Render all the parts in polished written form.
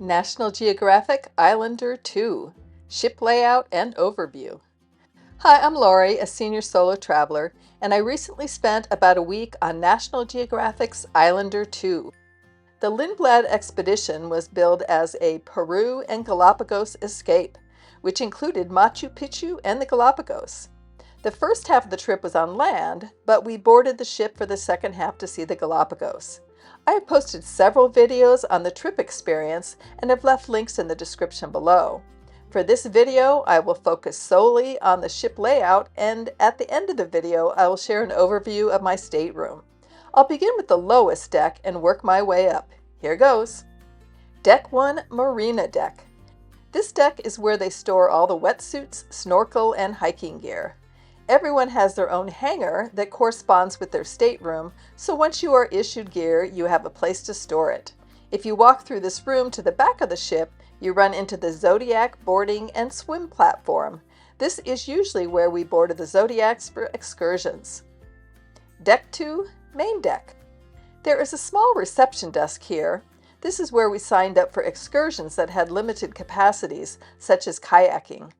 National Geographic Islander 2, Ship Layout and Overview. Hi, I'm Lori, a senior solo traveler, and I recently spent about a week on National Geographic's Islander 2. The Lindblad expedition was billed as a Peru and Galapagos escape, which included Machu Picchu and the Galapagos. The first half of the trip was on land, but we boarded the ship for the second half to see the Galapagos. I have posted several videos on the trip experience and have left links in the description below. For this video, I will focus solely on the ship layout, and at the end of the video, I will share an overview of my stateroom. I'll begin with the lowest deck and work my way up. Here goes. Deck 1, Marina deck. This deck is where they store all the wetsuits, snorkel, and hiking gear. Everyone has their own hangar that corresponds with their stateroom, so once you are issued gear, you have a place to store it. If you walk through this room to the back of the ship, you run into the Zodiac boarding and swim platform. This is usually where we boarded the Zodiacs for excursions. Deck 2, Main deck. There is a small reception desk here. This is where we signed up for excursions that had limited capacities, such as kayaking.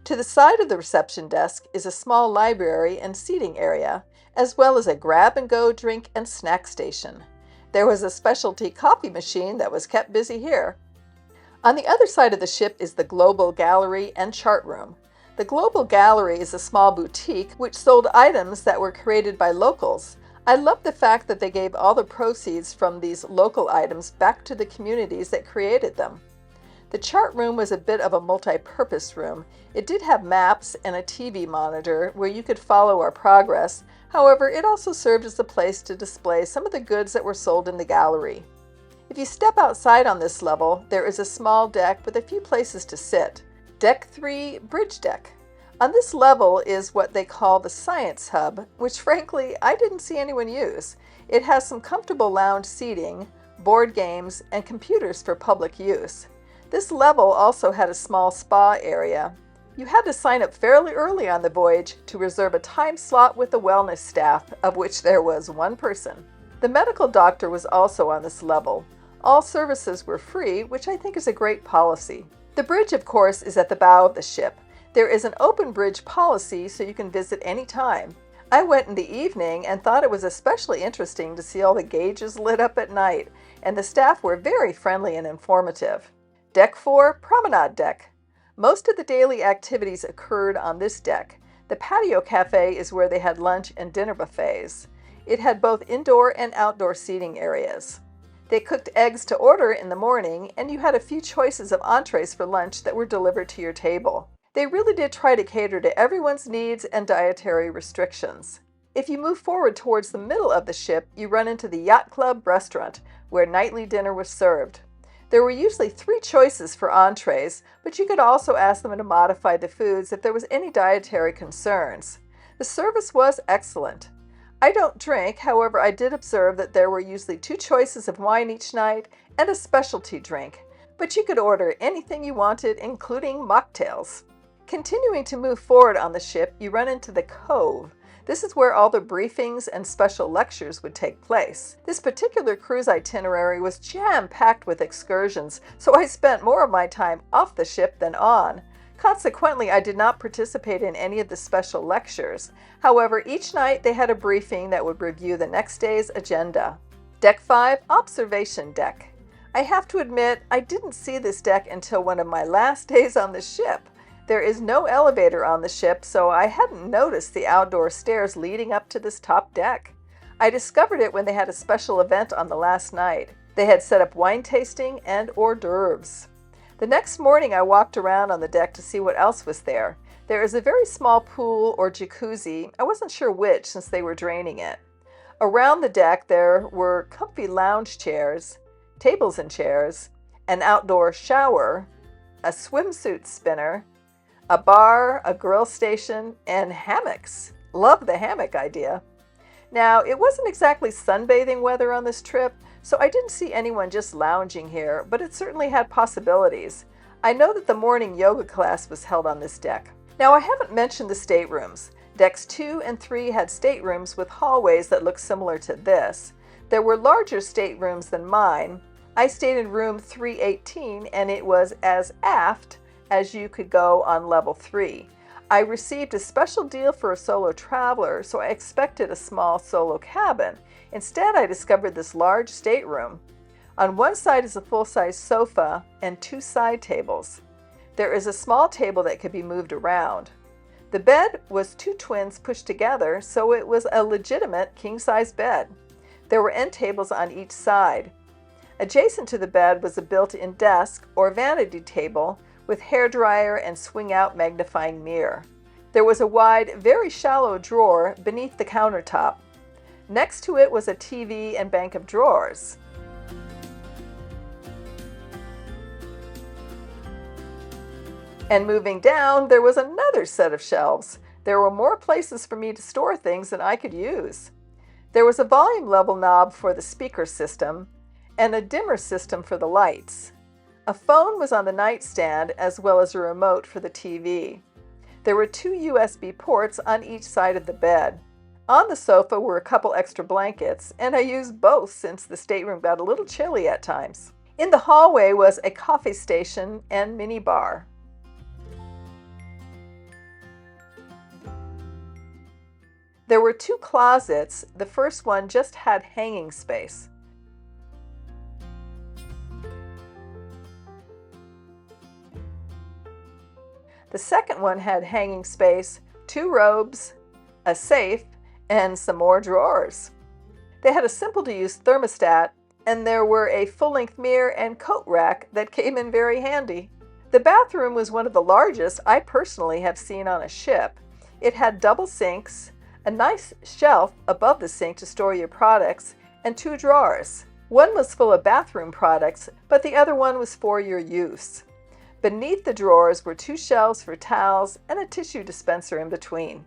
To the side of the reception desk is a small library and seating area, as well as a grab-and-go drink and snack station. There was a specialty coffee machine that was kept busy here. On the other side of the ship is the Global Gallery and Chart Room. The Global Gallery is a small boutique which sold items that were created by locals. I love the fact that they gave all the proceeds from these local items back to the communities that created them. The chart room was a bit of a multi-purpose room. It did have maps and a TV monitor where you could follow our progress. However, it also served as a place to display some of the goods that were sold in the gallery. If you step outside on this level, there is a small deck with a few places to sit. Deck 3, Bridge deck. On this level is what they call the Science Hub, which frankly, I didn't see anyone use. It has some comfortable lounge seating, board games, and computers for public use. This level also had a small spa area. You had to sign up fairly early on the voyage to reserve a time slot with the wellness staff, of which there was one person. The medical doctor was also on this level. All services were free, which I think is a great policy. The bridge, of course, is at the bow of the ship. There is an open bridge policy, so you can visit any time. I went in the evening and thought it was especially interesting to see all the gauges lit up at night, and the staff were very friendly and informative. Deck 4, Promenade deck. Most of the daily activities occurred on this deck. The patio cafe is where they had lunch and dinner buffets. It had both indoor and outdoor seating areas. They cooked eggs to order in the morning, and you had a few choices of entrees for lunch that were delivered to your table. They really did try to cater to everyone's needs and dietary restrictions. If you move forward towards the middle of the ship, you run into the Yacht Club restaurant, where nightly dinner was served. There were usually 3 choices for entrees, but you could also ask them to modify the foods if there was any dietary concerns. The service was excellent. I don't drink, however, I did observe that there were usually 2 choices of wine each night and a specialty drink, but you could order anything you wanted, including mocktails. Continuing to move forward on the ship, you run into the Cove. This is where all the briefings and special lectures would take place. This particular cruise itinerary was jam-packed with excursions, so I spent more of my time off the ship than on. Consequently, I did not participate in any of the special lectures. However, each night they had a briefing that would review the next day's agenda. Deck 5, Observation deck. I have to admit, I didn't see this deck until one of my last days on the ship. There is no elevator on the ship, so I hadn't noticed the outdoor stairs leading up to this top deck. I discovered it when they had a special event on the last night. They had set up wine tasting and hors d'oeuvres. The next morning I walked around on the deck to see what else was there. There is a very small pool or jacuzzi. I wasn't sure which since they were draining it. Around the deck there were comfy lounge chairs, tables and chairs, an outdoor shower, a swimsuit spinner, a bar, a grill station, and hammocks. Love the hammock idea. Now, it wasn't exactly sunbathing weather on this trip, so I didn't see anyone just lounging here, but it certainly had possibilities. I know that the morning yoga class was held on this deck. Now, I haven't mentioned the staterooms. Decks 2 and 3 had staterooms with hallways that looked similar to this. There were larger staterooms than mine. I stayed in room 318 and it was as aft as you could go on level 3. I received a special deal for a solo traveler, so I expected a small solo cabin. Instead, I discovered this large stateroom. On one side is a full-size sofa and 2 side tables. There is a small table that could be moved around. The bed was 2 twins pushed together, so it was a legitimate king-size bed. There were end tables on each side. Adjacent to the bed was a built-in desk or vanity table with hairdryer and swing-out magnifying mirror. There was a wide, very shallow drawer beneath the countertop. Next to it was a TV and bank of drawers. And moving down, there was another set of shelves. There were more places for me to store things than I could use. There was a volume level knob for the speaker system and a dimmer system for the lights. A phone was on the nightstand as well as a remote for the TV. There were 2 USB ports on each side of the bed. On the sofa were a couple extra blankets, and I used both since the stateroom got a little chilly at times. In the hallway was a coffee station and mini bar. There were 2 closets. The first one just had hanging space. The second one had hanging space, 2 robes, a safe, and some more drawers. They had a simple-to-use thermostat, and there were a full-length mirror and coat rack that came in very handy. The bathroom was one of the largest I personally have seen on a ship. It had double sinks, a nice shelf above the sink to store your products, and 2 drawers. One was full of bathroom products, but the other one was for your use. Beneath the drawers were 2 shelves for towels and a tissue dispenser in between.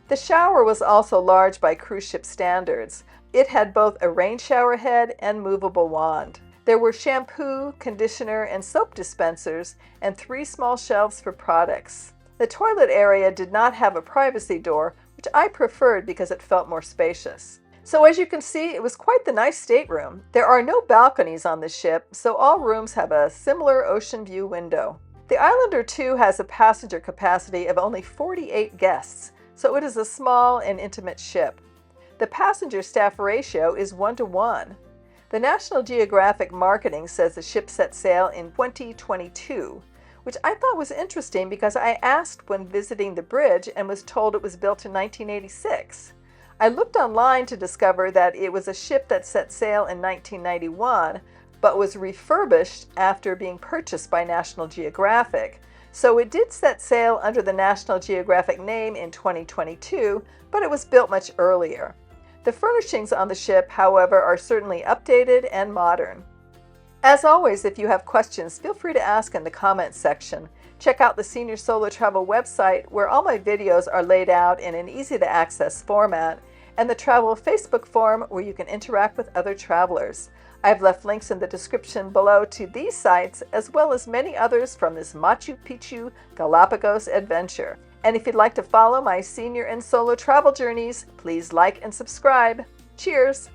The shower was also large by cruise ship standards. It had both a rain shower head and movable wand. There were shampoo, conditioner, and soap dispensers and 3 small shelves for products. The toilet area did not have a privacy door, which I preferred because it felt more spacious. So as you can see, it was quite the nice stateroom. There are no balconies on the ship, so all rooms have a similar ocean view window. The Islander 2 has a passenger capacity of only 48 guests, so it is a small and intimate ship. The passenger-staff ratio is 1:1. The National Geographic marketing says the ship set sail in 2022, which I thought was interesting because I asked when visiting the bridge and was told it was built in 1986. I looked online to discover that it was a ship that set sail in 1991, but was refurbished after being purchased by National Geographic. So it did set sail under the National Geographic name in 2022, but it was built much earlier. The furnishings on the ship, however, are certainly updated and modern. As always, if you have questions, feel free to ask in the comments section. Check out the Senior Solo Travel website where all my videos are laid out in an easy-to-access format, and the Travel Facebook forum where you can interact with other travelers. I've left links in the description below to these sites as well as many others from this Machu Picchu Galapagos adventure. And if you'd like to follow my senior and solo travel journeys, please like and subscribe. Cheers!